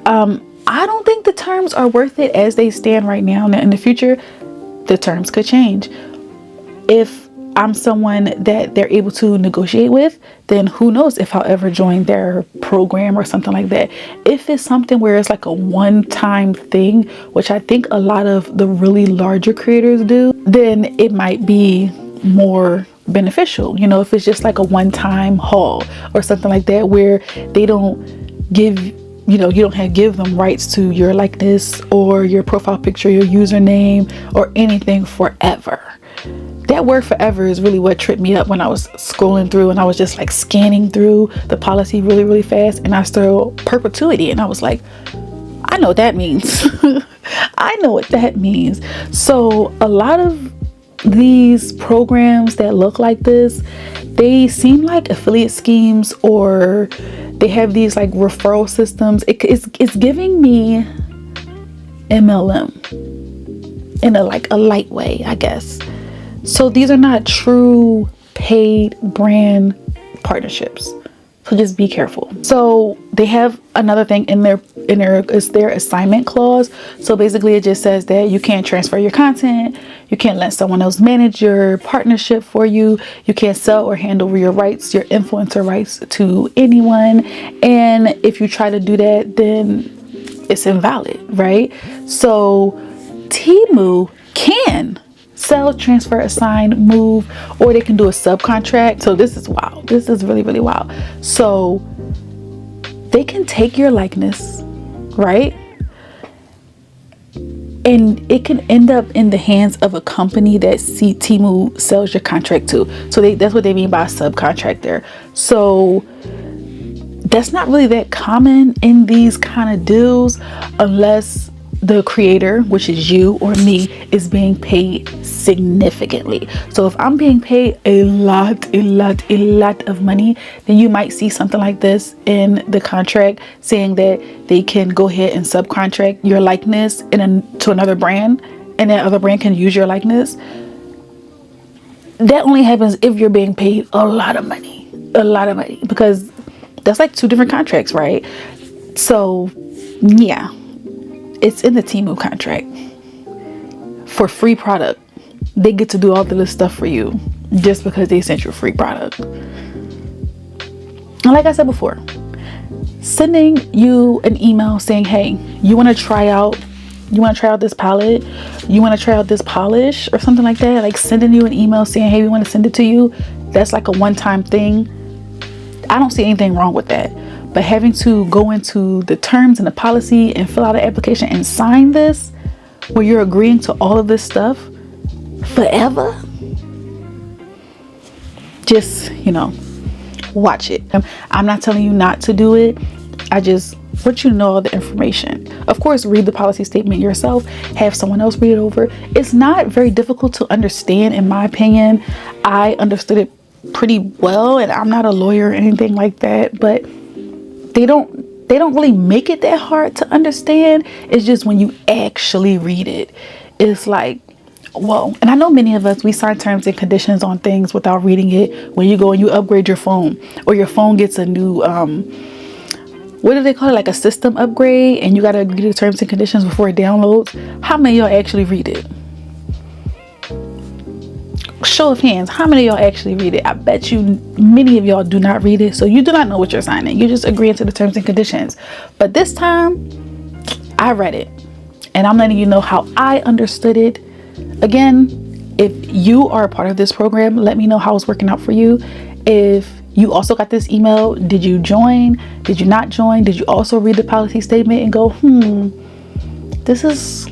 I don't think the terms are worth it as they stand right now. Now, in the future, the terms could change. If I'm someone that they're able to negotiate with, then who knows if I'll ever join their program or something like that. If it's something where it's like a one-time thing, which I think a lot of the really larger creators do, then it might be more beneficial. If it's just like a one-time haul or something like that, where they don't give, you don't give them rights to your likeness or your profile picture, your username, or anything forever. That word forever is really what tripped me up when I was scrolling through and I was just like scanning through the policy really, really fast, and I saw perpetuity and I was like, I know what that means. I know what that means. So a lot of these programs that look like this, they seem like affiliate schemes, or they have these like referral systems. It's giving me MLM in a light way, I guess. So these are not true paid brand partnerships. So just be careful. So they have another thing in their is their assignment clause. So basically it just says that you can't transfer your content, you can't let someone else manage your partnership for you, you can't sell or hand over your rights, your influencer rights, to anyone. And if you try to do that, then it's invalid, right? So Temu can sell, transfer, assign, move, or they can do a subcontract. So this is wild. This is really, really wild. So they can take your likeness, right? And it can end up in the hands of a company that Temu sells your contract to. So that's what they mean by a subcontractor. So that's not really that common in these kind of deals, unless the creator, which is you or me, is being paid significantly. So if I'm being paid a lot of money, then you might see something like this in the contract saying that they can go ahead and subcontract your likeness to another brand, and that other brand can use your likeness. That only happens if you're being paid a lot of money, because that's like two different contracts, right? So yeah, it's in the Temu contract for free product. They get to do all of this stuff for you just because they sent you a free product. And like I said before, sending you an email saying, hey, you want to try out this palette, you want to try out this polish or something like that, like sending you an email saying, hey, we want to send it to you, that's like a one-time thing. I don't see anything wrong with that. But having to go into the terms and the policy and fill out an application and sign this, where you're agreeing to all of this stuff forever, just, watch it. I'm not telling you not to do it. I just want you to know all the information. Of course, read the policy statement yourself, have someone else read it over. It's not very difficult to understand, in my opinion. I understood it pretty well, and I'm not a lawyer or anything like that, but they don't really make it that hard to understand. It's just when you actually read it, it's like, whoa. And I know many of us, we sign terms and conditions on things without reading it. When you go and you upgrade your phone, or your phone gets a new what do they call it, like a system upgrade, and you got to agree to terms and conditions before it downloads. How many of y'all actually read it? show of hands, how many of y'all actually read it? I bet you many of y'all do not read it, so you do not know what you're signing. You're just agreeing to the terms and conditions. But this time I read it, and I'm letting you know how I understood it. Again, if you are a part of this program, let me know how it's working out for you. If you also got this email, did you join? Did you not join? Did you also read the policy statement and go, this is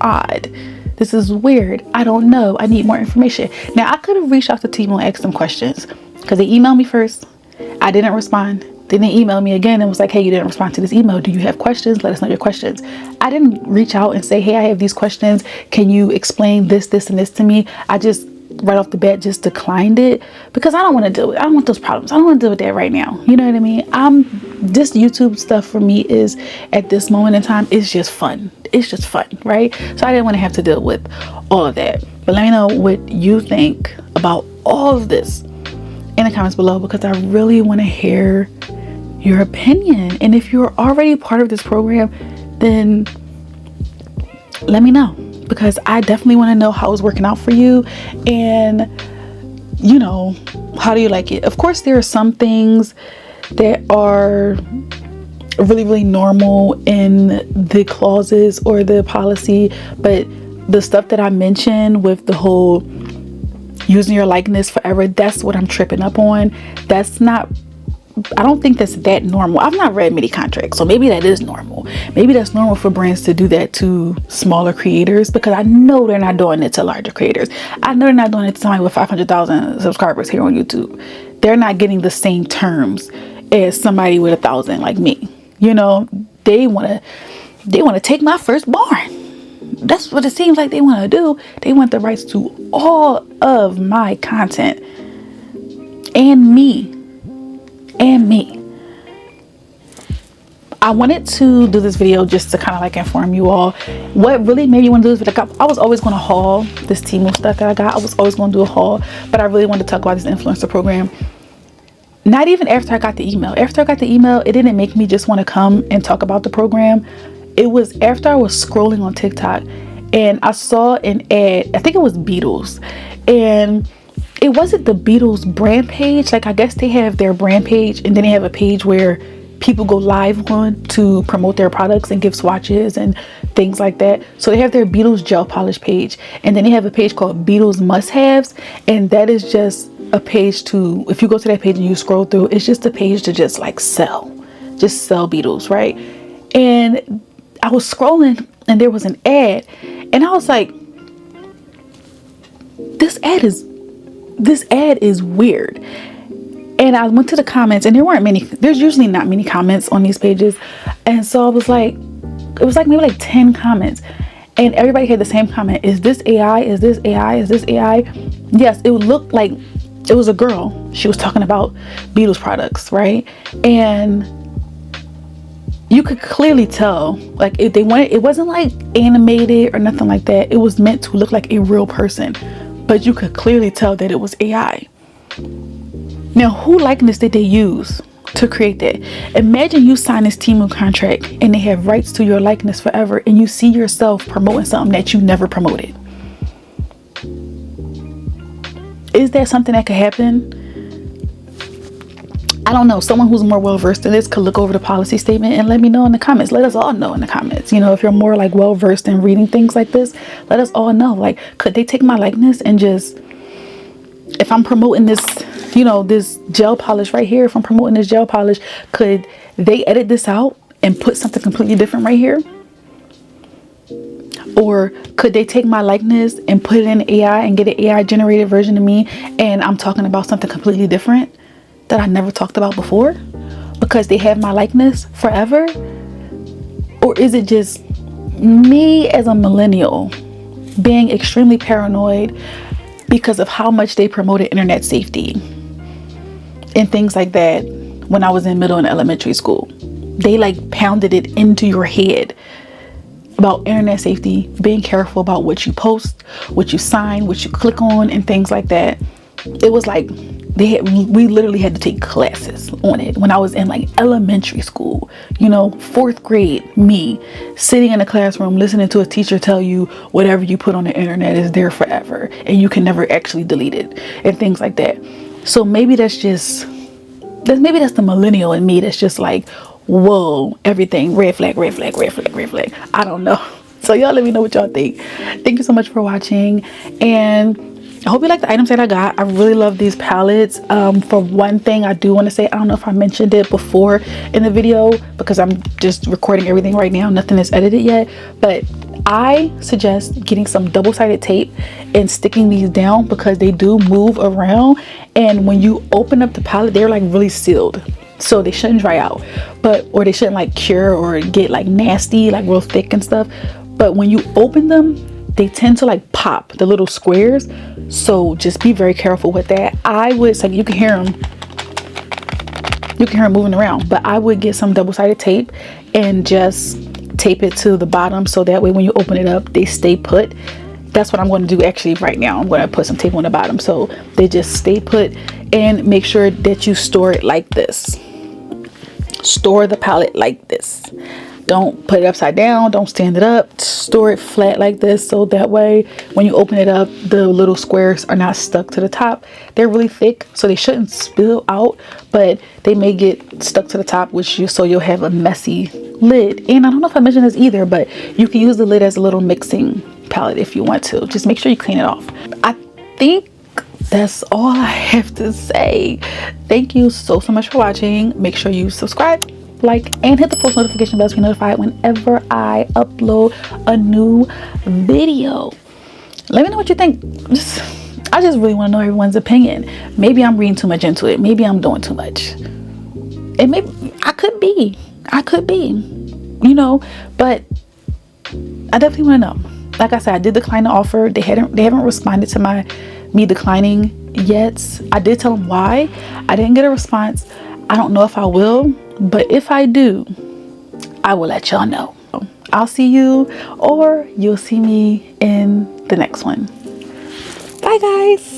odd. This is weird. I don't know. I need more information. Now, I could have reached out to Temu and asked them questions, because they emailed me first. I didn't respond. Then they emailed me again and was like, hey, you didn't respond to this email. Do you have questions? Let us know your questions. I didn't reach out and say, hey, I have these questions. Can you explain this, and this to me? I just right off the bat just declined it, because I don't want to deal with, I don't want those problems. I don't want to deal with that right now. You know what I mean? This YouTube stuff for me is, at this moment in time, it's just fun. It's just fun, right? So I didn't want to have to deal with all of that. But let me know what you think about all of this in the comments below, because I really want to hear your opinion. And if you're already part of this program, then let me know, because I definitely want to know how it's working out for you, and you know, how do you like it? Of course, there are some things that are really, really normal in the clauses or the policy, but the stuff that I mentioned with the whole using your likeness forever, that's what I'm tripping up on. That's not, I don't think that's that normal. I've not read many contracts, so maybe that is normal. Maybe that's normal for brands to do that to smaller creators, because I know they're not doing it to larger creators. I know they're not doing it to somebody with 500,000 subscribers here on YouTube. They're not getting the same terms as somebody with 1,000 like me. You know, they want to take my firstborn. That's what it seems like they want to do. They want the rights to all of my content and me. I wanted to do this video just to kind of like inform you all what really made me want to do this video. I was always going to haul this Temu stuff that I got. I was always going to do a haul, but I really wanted to talk about this influencer program. Not even after I got the email. After I got the email, it didn't make me just want to come and talk about the program. It was after I was scrolling on TikTok and I saw an ad. I think it was Beatles, and it wasn't the Beatles brand page. Like, I guess they have their brand page, and then they have a page where people go live on to promote their products and give swatches and things like that. So they have their Beatles gel polish page, and then they have a page called Beatles must-haves, and that is just a page to, if you go to that page and you scroll through, it's just a page to just like sell Beatles, right? And I was scrolling and there was an ad, and I was like, this ad is weird. And I went to the comments, and there's usually not many comments on these pages. And so I was like, it was like maybe like 10 comments, and everybody had the same comment. Is this AI? Is this AI? Is this AI? Yes, it looked like it was a girl. She was talking about Beatles products, right? And you could clearly tell, like, if they wanted, it wasn't like animated or nothing like that. It was meant to look like a real person, but you could clearly tell that it was AI. Now, who likeness did they use to create that? Imagine you sign this Temu contract and they have rights to your likeness forever, and you see yourself promoting something that you never promoted. Is that something that could happen? I don't know. Someone who's more well versed in this could look over the policy statement and let me know in the comments. Let us all know in the comments. You know, if you're more like well versed in reading things like this, let us all know. Like, could they take my likeness and just, if I'm promoting this, you know, this gel polish right here, if I'm promoting this gel polish, could they edit this out and put something completely different right here? Or could they take my likeness and put it in AI and get an AI generated version of me, and I'm talking about something completely different that I never talked about before because they have my likeness forever? Or is it just me as a millennial being extremely paranoid because of how much they promoted internet safety and things like that when I was in middle and elementary school? They like pounded it into your head about internet safety, being careful about what you post, what you sign, what you click on, and things like that. It was like we literally had to take classes on it when I was in like elementary school, you know, 4th grade. Me sitting in a classroom listening to a teacher tell you whatever you put on the internet is there forever and you can never actually delete it and things like that. So maybe that's the millennial in me that's just like, whoa, everything red flag, red flag, red flag, red flag. I don't know. So y'all let me know what y'all think. Thank you so much for watching, and I hope you like the items that I got. I really love these palettes. For one thing, I do want to say, I don't know if I mentioned it before in the video because I'm just recording everything right now. Nothing is edited yet, but I suggest getting some double-sided tape and sticking these down because they do move around, and when you open up the palette, they're like really sealed, so they shouldn't dry out, or they shouldn't like cure or get like nasty, like real thick and stuff. But when you open them, they tend to like pop the little squares, so just be very careful with that. I would say, you can hear them moving around, but I would get some double-sided tape and just tape it to the bottom so that way when you open it up they stay put. That's what I'm going to do actually right now. I'm going to put some tape on the bottom so they just stay put, and make sure that you store it like this. Store the palette like this. Don't put it upside down, don't stand it up, store it flat like this, so that way when you open it up the little squares are not stuck to the top. They're really thick, so they shouldn't spill out, but they may get stuck to the top, so you'll have a messy lid. And I don't know if I mentioned this either, but you can use the lid as a little mixing palette if you want to. Just make sure you clean it off. I think that's all I have to say. Thank you so much for watching. Make sure you subscribe, like, and hit the post notification bell to be notified whenever I upload a new video. Let me know what you think. I just really want to know everyone's opinion. Maybe I'm reading too much into it. Maybe I'm doing too much. And maybe I could be, you know, but I definitely want to know. Like I said, I did decline the offer. They haven't responded to me declining yet. I did tell them why. I didn't get a response. I don't know if I will, but if I do, I will let y'all know. I'll see you, or you'll see me in the next one. Bye guys.